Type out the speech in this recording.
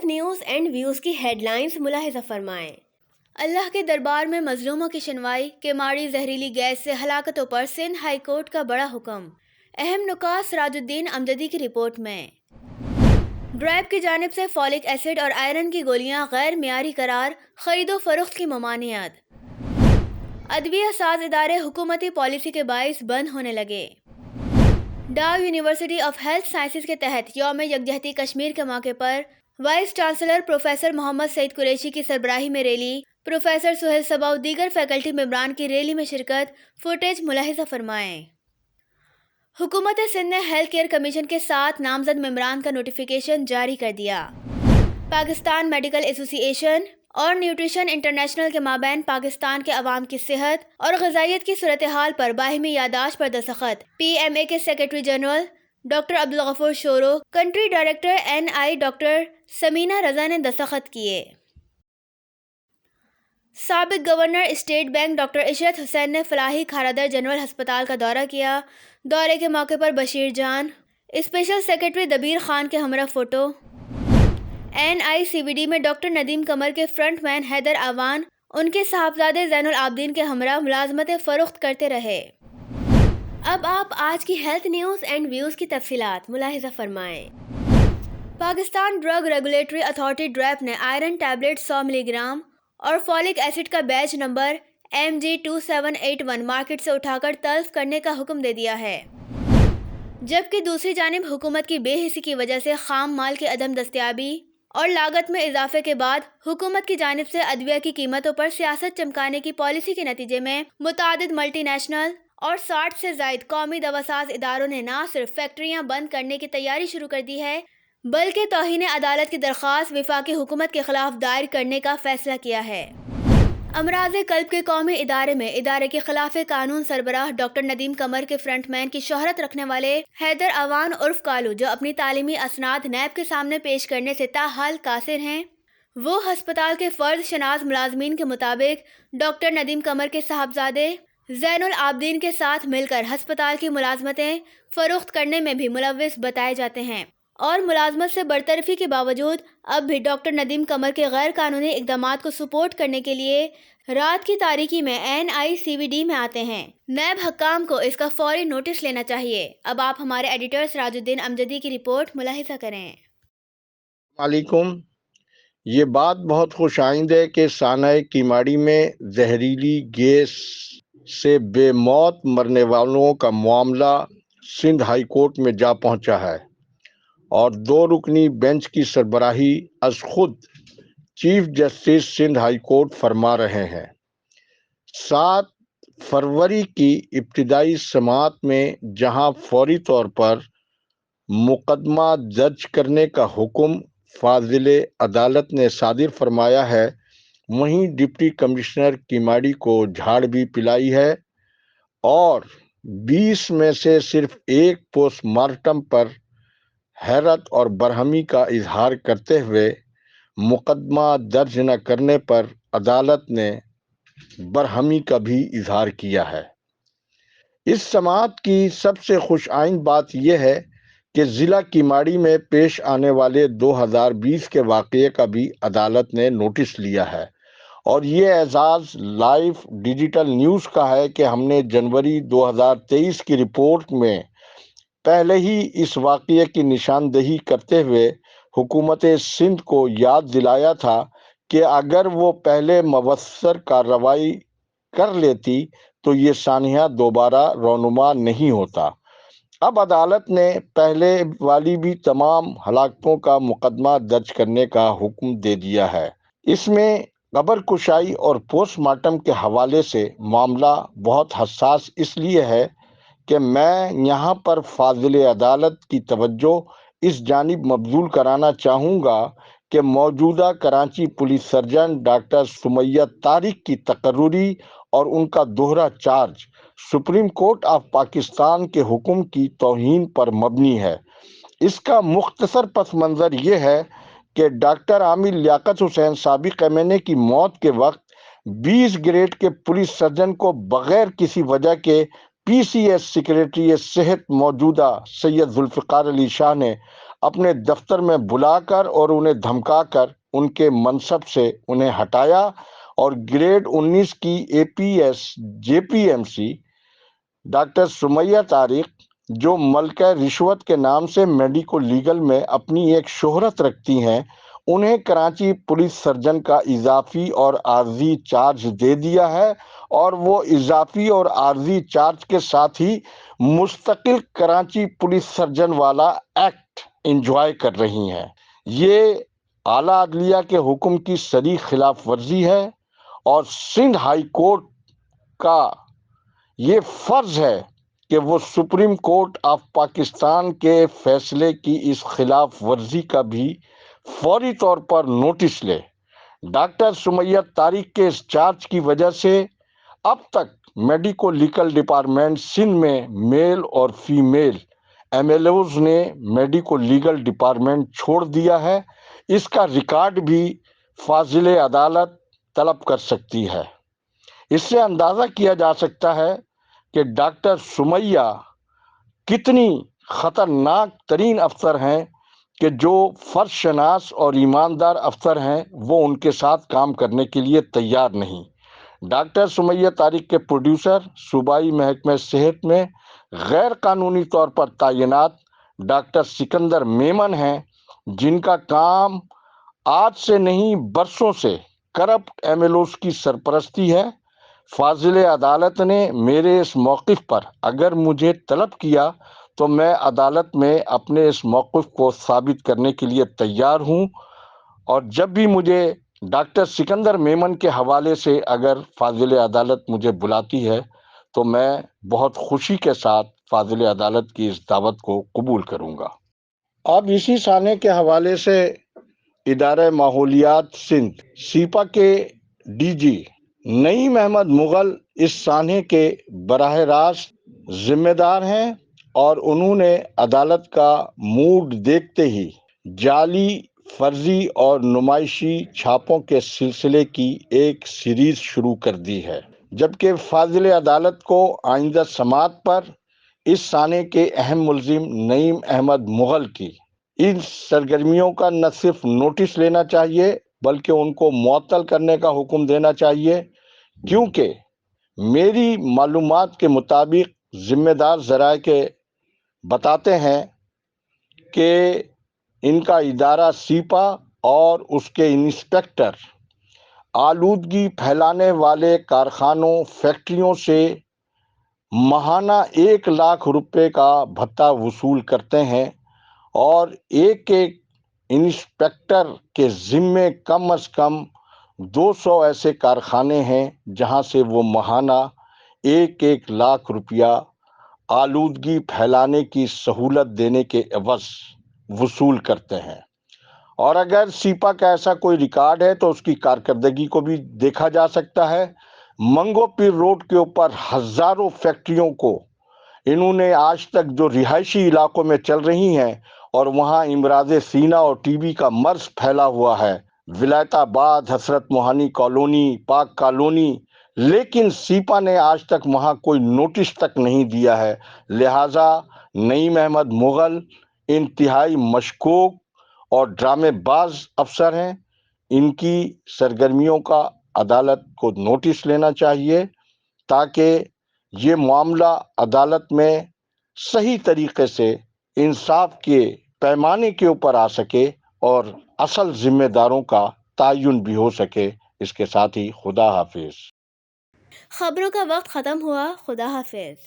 News and views کی head lines ملاحظہ فرمائیں۔ اللہ کے دربار میں مظلوموں کی شنوائی، کیماڑی زہریلی گیس سے ہلاکتوں پر سندھ ہائی کورٹ کا بڑا حکم۔ اہم نکات سراج الدین امجدی کی رپورٹ میں۔ ڈرائب کی جانب سے فولک ایسڈ اور آئرن کی گولیاں غیر معیاری قرار، خرید و فروخت کی ممانعت۔ ادویہ ساز ادارے حکومتی پالیسی کے باعث بند ہونے لگے۔ ڈاؤ یونیورسٹی آف ہیلتھ سائنسز کے تحت یوم یکجہتی کشمیر کے موقع پر وائس چانسلر پروفیسر محمد سعید قریشی کی سربراہی میں ریلی، پروفیسر سہیل صبا و دیگر فیکلٹی ممبران کی ریلی میں شرکت، فوٹیج ملاحظہ فرمائیں۔ حکومت سندھ نے ہیلتھ کیئر کمیشن کے 7 نامزد ممبران کا نوٹیفیکیشن جاری کر دیا۔ پاکستان میڈیکل ایسوسی ایشن اور نیوٹریشن انٹرنیشنل کے مابین پاکستان کے عوام کی صحت اور غذائیت کی صورتحال پر باہمی یادداشت پر دستخط۔ پی ایم اے کے secretary general doctor Abdul Ghafoor Shoro, country director NI doctor Samina Raza نے دستخط کیے۔ سابق governor state bank doctor Ishrat Hussain نے فلاحی کھارادر جنرل ہسپتال کا دورہ کیا۔ دورے کے موقع پر بشیر جان، اسپیشل سیکرٹری دبیر خان کے ہمراہ فوٹو۔ NICVD میں ڈاکٹر ندیم قمر کے فرنٹ مین حیدر اعوان ان کے صاحبزادے زین العابدین کے ہمراہ ملازمتیں فروخت کرتے رہے۔ اب آپ آج کی ہیلتھ نیوز اینڈ ویوز کی تفصیلات ملاحظہ فرمائیں۔ Pakistan drug regulatory authority DRAP نے آئرن ٹیبلٹ 100 ملی گرام اور فولک ایسڈ کا بیچ نمبر MG2781 مارکیٹ سے اٹھا کر تلف کرنے کا حکم دے دیا ہے، جبکہ دوسری جانب حکومت کی بے حسی کی وجہ سے خام مال کی عدم دستیابی اور لاگت میں اضافے کے بعد حکومت کی جانب سے ادویہ کی قیمتوں پر سیاست چمکانے کی پالیسی کے نتیجے میں متعدد ملٹی نیشنل اور 60 سے زائد قومی دواساز اداروں نے نہ صرف فیکٹریاں بند کرنے کی تیاری شروع کر دی ہے، بلکہ توہین عدالت کی درخواست وفاقی حکومت کے خلاف دائر کرنے کا فیصلہ کیا ہے۔ امراض قلب کے قومی ادارے میں ادارے کے خلاف قانون سربراہ ڈاکٹر ندیم قمر کے فرنٹ مین کی شہرت رکھنے والے حیدر اعوان عرف کالو، جو اپنی تعلیمی اسناد نیب کے سامنے پیش کرنے سے تاحال قاصر ہیں، وہ ہسپتال کے فرض شناس ملازمین کے مطابق ڈاکٹر ندیم قمر کے صاحبزادے زین العابدین کے ساتھ مل کر ہسپتال کی ملازمتیں فروخت کرنے میں بھی ملوث بتائے جاتے ہیں، اور ملازمت سے برطرفی کے باوجود اب بھی ڈاکٹر ندیم قمر کے غیر قانونی اقدامات کو سپورٹ کرنے کے لیے رات کی تاریکی میں NICVD میں آتے ہیں۔ نیب حکام کو اس کا فوری نوٹس لینا چاہیے۔ اب آپ ہمارے ایڈیٹر سراج الدین امجدی کی رپورٹ ملاحظہ کریں۔ علیکم۔ یہ بات بہت خوش آئند ہے کہ سانحہ کیماڑی میں زہریلی گیس سے بے موت مرنے والوں کا معاملہ سندھ ہائی کورٹ میں جا پہنچا ہے اور 2 رکنی بینچ کی سربراہی از خود chief justice Sindh high court فرما رہے ہیں۔ 7 فروری کی ابتدائی سماعت میں جہاں فوری طور پر مقدمہ درج کرنے کا حکم فاضل عدالت نے صادر فرمایا ہے، وہیں ڈپٹی کمشنر کیماڑی کو جھاڑ بھی پلائی ہے اور 20 میں سے صرف 1 پوسٹ مارٹم پر حیرت اور برہمی کا اظہار کرتے ہوئے مقدمہ درج نہ کرنے پر عدالت نے برہمی کا بھی اظہار کیا ہے۔ اس سماعت کی سب سے خوش آئند بات یہ ہے کہ ضلع کیماڑی میں پیش آنے والے 2020 کے واقعے کا بھی عدالت نے نوٹس لیا ہے، اور یہ اعزاز لائف ڈیجیٹل نیوز کا ہے کہ ہم نے جنوری 2023 کی رپورٹ میں پہلے ہی اس واقعے کی نشاندہی کرتے ہوئے حکومت سندھ کو یاد دلایا تھا کہ اگر وہ پہلے مؤثر کارروائی کر لیتی تو یہ سانحہ دوبارہ رونما نہیں ہوتا۔ اب عدالت نے پہلے والی بھی تمام ہلاکتوں کا مقدمہ درج کرنے کا حکم دے دیا ہے۔ اس میں قبر کشائی اور پوسٹ مارٹم کے حوالے سے معاملہ بہت حساس اس لیے ہے کہ میں یہاں پر فاضل عدالت کی توجہ اس جانب مبذول کرانا چاہوں گا کہ موجودہ Karachi police surgeon doctor Sumaiya Tariq کی تقرری اور ان کا دوہرا charge supreme court of Pakistan کے حکم کی توہین پر مبنی ہے۔ اس کا مختصر پس منظر یہ ہے کہ ڈاکٹر عامر لیاقت حسین سابق MNA کی موت کے وقت 20 گریڈ کے پولیس سرجن کو بغیر کسی وجہ کے پی سی ایس سیکریٹری صحت موجودہ سید ذوالفقار علی شاہ نے اپنے دفتر میں بلا کر اور انہیں دھمکا کر ان کے منصب سے انہیں ہٹایا اور گریڈ 19 کی A P S J P M C doctor Sumaiya Tariq, جو ملکہ رشوت کے نام سے میڈیکو لیگل میں اپنی ایک شہرت رکھتی ہیں، انہیں کراچی پولیس سرجن کا اضافی اور عارضی چارج دے دیا ہے اور وہ اضافی اور عارضی چارج کے ساتھ ہی مستقل کراچی پولیس سرجن والا ایکٹ انجوائے کر رہی ہیں۔ یہ اعلیٰ عدلیہ کے حکم کی صریح خلاف ورزی ہے اور سندھ ہائی کورٹ کا یہ فرض ہے کہ وہ سپریم کورٹ آف پاکستان کے فیصلے کی اس خلاف ورزی کا بھی فوری طور پر نوٹس لے۔ ڈاکٹر سمیہ طارق کے اس چارج کی وجہ سے اب تک میڈیکو لیگل ڈپارٹمنٹ سندھ میں میل اور فیمیل ایم ایل اوز نے میڈیکو لیگل ڈپارٹمنٹ چھوڑ دیا ہے۔ اس کا ریکارڈ بھی فاضل عدالت طلب کر سکتی ہے۔ اس سے اندازہ کیا جا سکتا ہے کہ ڈاکٹر سمیہ کتنی خطرناک ترین افسر ہیں کہ جو فرض شناس اور ایماندار افسر ہیں وہ ان کے ساتھ کام کرنے کے لیے تیار نہیں۔ ڈاکٹر سمیہ طارق کے پروڈیوسر صوبائی محکمہ صحت میں غیر قانونی طور پر تعینات ڈاکٹر سکندر میمن ہیں، جن کا کام آج سے نہیں برسوں سے کرپٹ ایم ایل اوز کی سرپرستی ہے۔ فاضل عدالت نے میرے اس موقف پر اگر مجھے طلب کیا تو میں عدالت میں اپنے اس موقف کو ثابت کرنے کے لیے تیار ہوں، اور جب بھی مجھے ڈاکٹر سکندر میمن کے حوالے سے اگر فاضل عدالت مجھے بلاتی ہے تو میں بہت خوشی کے ساتھ فاضل عدالت کی اس دعوت کو قبول کروں گا۔ اب اسی سانے کے حوالے سے ادارہ ماحولیات سندھ سیپا کے ڈی جی نعیم احمد مغل اس سانحے کے براہ راست ذمہ دار ہیں، اور انہوں نے عدالت کا موڈ دیکھتے ہی جعلی، فرضی اور نمائشی چھاپوں کے سلسلے کی ایک سیریز شروع کر دی ہے، جبکہ فاضل عدالت کو آئندہ سماعت پر اس سانحے کے اہم ملزم نعیم احمد مغل کی ان سرگرمیوں کا نہ صرف نوٹس لینا چاہیے بلکہ ان کو معطل کرنے کا حکم دینا چاہیے، کیونکہ میری معلومات کے مطابق ذمہ دار ذرائع کے بتاتے ہیں کہ ان کا ادارہ سیپا اور اس کے انسپکٹر آلودگی پھیلانے والے کارخانوں، فیکٹریوں سے ماہانہ 1,00,000 روپے کا بھتہ وصول کرتے ہیں، اور ایک انسپکٹر کے ذمے کم از کم 200 ایسے کارخانے ہیں جہاں سے وہ ماہانہ 1,00,000 روپیہ آلودگی پھیلانے کی سہولت دینے کے عوض وصول کرتے ہیں۔ اور اگر سیپا کا ایسا کوئی ریکارڈ ہے تو اس کی کارکردگی کو بھی دیکھا جا سکتا ہے۔ منگو پیر روڈ کے اوپر ہزاروں فیکٹریوں کو انہوں نے آج تک جو رہائشی علاقوں میں چل رہی ہیں اور وہاں امراض سینہ اور ٹی بی کا مرض پھیلا ہوا ہے، ولایت آباد، حضرت موہانی کالونی، پاک کالونی، لیکن سیپا نے آج تک وہاں کوئی نوٹس تک نہیں دیا ہے۔ لہٰذا نعیم احمد مغل انتہائی مشکوک اور ڈرامے باز افسر ہیں۔ ان کی سرگرمیوں کا عدالت کو نوٹس لینا چاہیے تاکہ یہ معاملہ عدالت میں صحیح طریقے سے انصاف کے پیمانے کے اوپر آ سکے اور اصل ذمہ داروں کا تعین بھی ہو سکے۔ اس کے ساتھ ہی خدا حافظ۔ خبروں کا وقت ختم ہوا۔ خدا حافظ۔